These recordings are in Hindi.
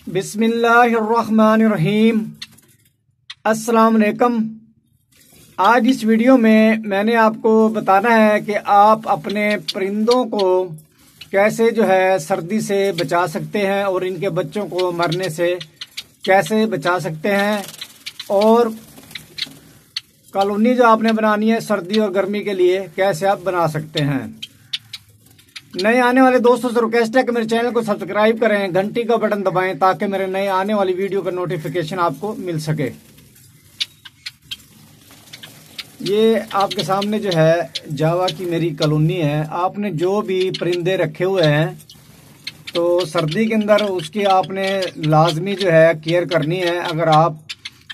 बिस्मिल्लाहिर्रहमानिर्रहीम। अस्सलाम वालेकुम। आज इस वीडियो में मैंने आपको बताना है कि आप अपने परिंदों को कैसे सर्दी से बचा सकते हैं और इनके बच्चों को मरने से कैसे बचा सकते हैं, और कॉलोनी जो आपने बनानी है सर्दी और गर्मी के लिए कैसे आप बना सकते हैं। नए आने वाले दोस्तों से रिक्वेस्ट है कि मेरे चैनल को सब्सक्राइब करें, घंटी का बटन दबाएं ताकि मेरे नए आने वाली वीडियो का नोटिफिकेशन आपको मिल सके। ये आपके सामने जावा की मेरी कॉलोनी है। आपने जो भी परिंदे रखे हुए हैं तो सर्दी के अंदर उसकी आपने लाजमी केयर करनी है। अगर आप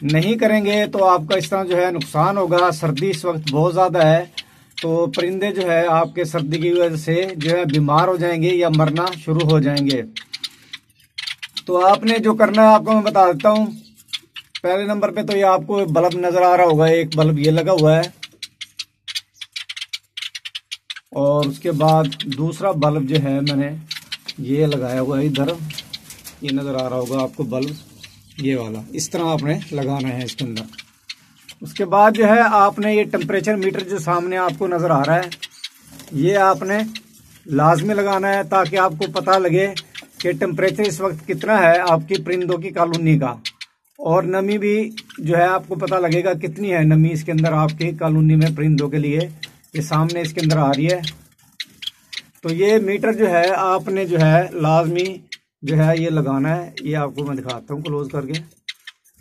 नहीं करेंगे तो आपका इस तरह नुकसान होगा। सर्दी इस वक्त बहुत ज़्यादा है तो परिंदे आपके सर्दी की वजह से बीमार हो जाएंगे या मरना शुरू हो जाएंगे। तो आपने जो करना है आपको मैं बता देता हूँ। पहले नंबर पे तो ये आपको बल्ब नजर आ रहा होगा, एक बल्ब ये लगा हुआ है, और उसके बाद दूसरा बल्ब मैंने ये लगाया हुआ है इधर, ये नजर आ रहा होगा आपको बल्ब, ये वाला इस तरह आपने लगाना है इसके अंदर। उसके बाद आपने ये टेम्परेचर मीटर जो सामने आपको नजर आ रहा है ये आपने लाजमी लगाना है ताकि आपको पता लगे कि टेम्परेचर इस वक्त कितना है आपकी परिंदों की कॉलोनी का, और नमी भी आपको पता लगेगा कितनी है नमी इसके अंदर आपकी कॉलोनी में परिंदों के लिए। ये सामने इसके अंदर आ रही है। तो ये मीटर आपने लाजमी ये लगाना है। ये आपको मैं दिखाता हूँ क्लोज करके।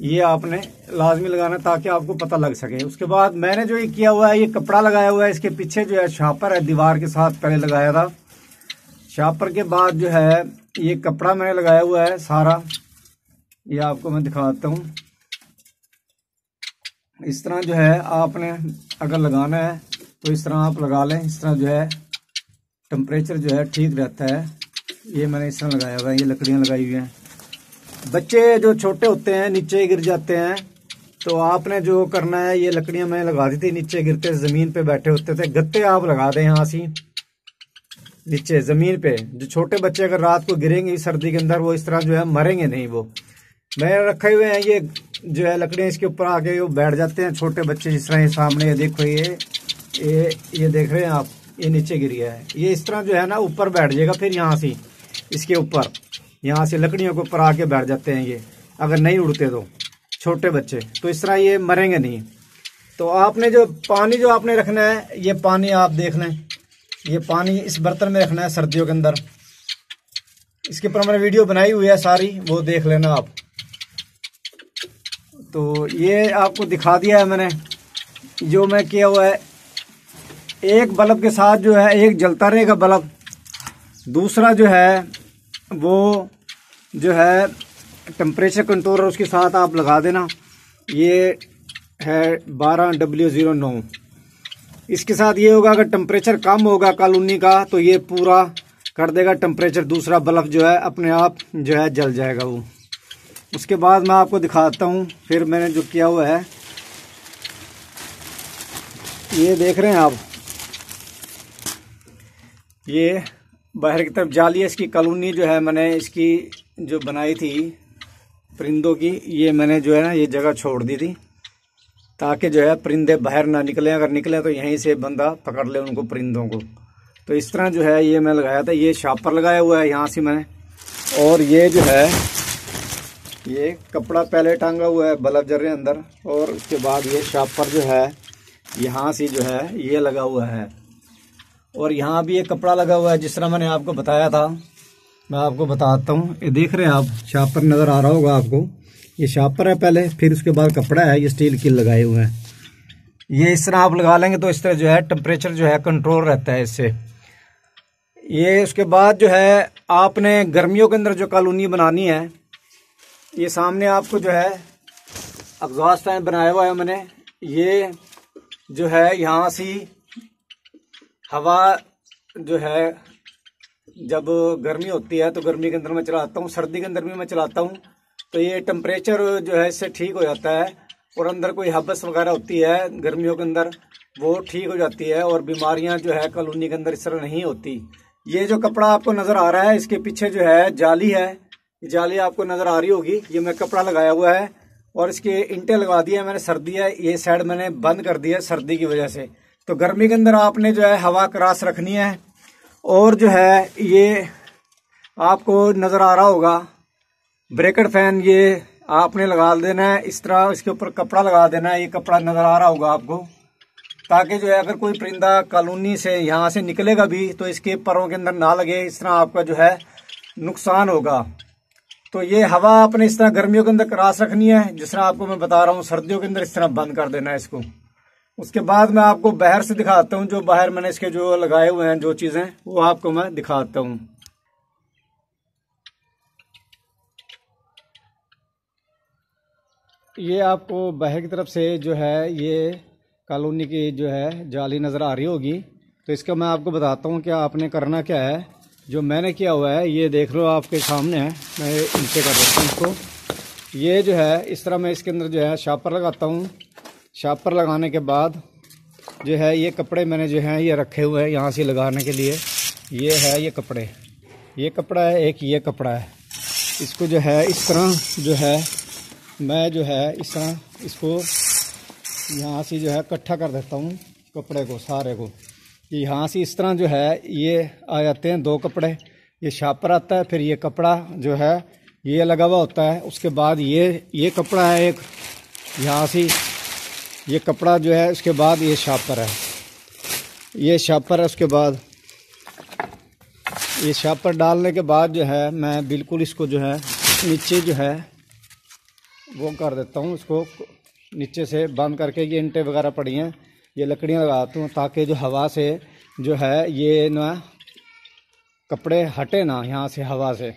ये आपने लाजमी लगाना है ताकि आपको पता लग सके। उसके बाद मैंने जो ये किया हुआ है, ये कपड़ा लगाया हुआ है, इसके पीछे शापर है, दीवार के साथ पहले लगाया था। शापर के बाद ये कपड़ा मैंने लगाया हुआ है सारा। ये आपको मैं दिखाता हूँ। इस तरह आपने अगर लगाना है तो इस तरह आप लगा लें। इस तरह टेम्परेचर ठीक रहता है। ये मैंने इस तरह लगाया हुआ है। ये लकड़ियाँ लगाई हुई हैं। बच्चे जो छोटे होते हैं नीचे गिर जाते हैं, तो आपने जो करना है, ये लकड़ियां मैंने लगा दी थी, नीचे गिरते जमीन पे बैठे होते थे, गत्ते आप लगा दें यहाँ से नीचे जमीन पे। जो छोटे बच्चे अगर रात को गिरेंगे सर्दी के अंदर, वो इस तरह मरेंगे नहीं। वो मैंने रखे हुए हैं, ये लकड़ियां इसके ऊपर आके वो बैठ जाते हैं छोटे बच्चे। जिस तरह सामने ये देखो, ये देख रहे हैं आप, ये नीचे गिर गया है। ये इस तरह ना ऊपर बैठ जाएगा, फिर यहाँ से इसके ऊपर यहाँ से लकड़ियों के ऊपर आके बैठ जाते हैं ये, अगर नहीं उड़ते तो छोटे बच्चे, तो इस तरह ये मरेंगे नहीं। तो आपने जो पानी आपने रखना है, ये पानी आप देख लें, ये पानी इस बर्तन में रखना है सर्दियों के अंदर। इसके ऊपर मैंने वीडियो बनाई हुई है सारी, वो देख लेना आप। तो ये आपको दिखा दिया है मैंने जो मैं किया हुआ है। एक बल्ब के साथ एक जलता रहेगा बल्ब, दूसरा वो टेम्परेचर कंट्रोलर उसके साथ आप लगा देना। ये है 12W09। इसके साथ ये होगा, अगर टेम्परेचर कम होगा कॉलोनी का तो ये पूरा कर देगा टेम्परेचर। दूसरा बल्ब अपने आप जल जाएगा वो। उसके बाद मैं आपको दिखाता हूँ फिर मैंने जो किया हुआ है। ये देख रहे हैं आप, ये बाहर की तरफ जाली है इसकी कॉलोनी मैंने इसकी जो बनाई थी परिंदों की, ये मैंने ये जगह छोड़ दी थी ताकि परिंदे बाहर ना निकले। अगर निकले तो यहीं से बंदा पकड़ ले उनको, परिंदों को। तो इस तरह ये मैं लगाया था। ये शापर लगाया हुआ है यहाँ से मैंने, और ये ये कपड़ा पहले टांगा हुआ है, बल्ब जल रहे हैं अंदर, और उसके बाद ये शापर यहाँ से ये लगा हुआ है, और यहाँ भी एक कपड़ा लगा हुआ है जिस तरह मैंने आपको बताया था। मैं आपको बताता हूँ। ये देख रहे हैं आप, शापर नज़र आ रहा होगा आपको। ये शापर है पहले, फिर उसके बाद कपड़ा है, ये स्टील की लगाए हुए हैं। ये इस तरह आप लगा लेंगे तो इस तरह टेम्परेचर कंट्रोल रहता है इससे। ये उसके बाद आपने गर्मियों के अंदर जो कॉलोनी बनानी है, ये सामने आपको एग्जॉस्ट फैन बनाया हुआ है मैंने। ये यहाँ से हवा जब गर्मी होती है तो गर्मी के अंदर मैं चलाता हूँ, सर्दी के अंदर भी मैं चलाता हूँ। तो ये टेम्परेचर इससे ठीक हो जाता है, और अंदर कोई हबस वगैरह होती है गर्मियों के अंदर वो ठीक हो जाती है, और बीमारियां कॉलोनी के अंदर इस तरह नहीं होती। ये जो कपड़ा आपको नजर आ रहा है इसके पीछे जाली है, जाली आपको नजर आ रही होगी, ये मैं कपड़ा लगाया हुआ है और इसके इंटे लगा दिए मैंने। सर्दी है, ये साइड मैंने बंद कर दिया सर्दी की वजह से। तो गर्मी के अंदर आपने जो है हवा क्रॉस रखनी है। और जो है ये आपको नजर आ रहा होगा ब्रेकेट फैन, ये आपने लगा देना है इस तरह, इसके ऊपर कपड़ा लगा देना है। ये कपड़ा नजर आ रहा होगा आपको, ताकि जो है अगर कोई परिंदा कॉलोनी से यहाँ से निकलेगा भी तो इसके परों के अंदर ना लगे, इस तरह आपका जो है नुकसान होगा। तो ये हवा आपने इस तरह गर्मियों के अंदर क्रॉस रखनी है, जिस तरह आपको मैं बता रहा हूँ। सर्दियों के अंदर इस तरह बंद कर देना है इसको। उसके बाद मैं आपको बाहर से दिखाता हूँ, जो बाहर मैंने इसके जो लगाए हुए हैं जो चीजें, वो आपको मैं दिखाता हूँ। ये आपको बाहर की तरफ से जो है ये कॉलोनी की जो है जाली नज़र आ रही होगी। तो इसका मैं आपको बताता हूँ क्या आपने करना क्या है। जो मैंने किया हुआ है ये देख लो आपके सामने है, मैं नीचे कर देता हूँ इसको। ये जो है इस तरह मैं इसके अंदर जो है शापर लगाता हूँ। शापर लगाने के बाद जो है ये कपड़े मैंने जो है ये रखे हुए हैं यहाँ से लगाने के लिए। ये है ये कपड़े, ये कपड़ा है, एक ये कपड़ा है। इसको जो है इस तरह जो है मैं जो है इस तरह इसको यहाँ से जो है इकट्ठा कर देता हूँ कपड़े को सारे को। यहाँ से इस तरह जो है ये आ जाते हैं दो कपड़े, ये शापर आता है, फिर ये कपड़ा जो है ये लगा हुआ होता है। उसके बाद ये कपड़ा है एक, यहाँ से ये कपड़ा जो है, उसके बाद ये शापर है, ये शापर है। उसके बाद ये शापर डालने के बाद जो है मैं बिल्कुल इसको जो है नीचे जो है वो कर देता हूँ, इसको नीचे से बंद करके। ये इंटे वगैरह पड़ी हैं, ये लकड़ियाँ लगाता हूँ ताकि जो हवा से जो है ये ना कपड़े हटे ना यहाँ से हवा से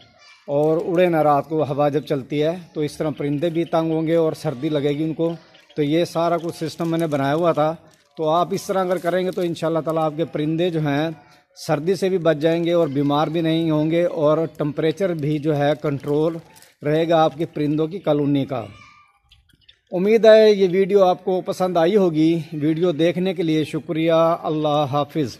और उड़े ना रात को हवा जब चलती है। तो इस तरह परिंदे भी तंग होंगे और सर्दी लगेगी उनको। तो ये सारा कुछ सिस्टम मैंने बनाया हुआ था। तो आप इस तरह अगर करेंगे तो इंशाल्लाह ताला आपके परिंदे जो हैं सर्दी से भी बच जाएंगे और बीमार भी नहीं होंगे, और टेम्परेचर भी जो है कंट्रोल रहेगा आपके परिंदों की कॉलोनी का। उम्मीद है ये वीडियो आपको पसंद आई होगी। वीडियो देखने के लिए शुक्रिया। अल्लाह हाफिज़।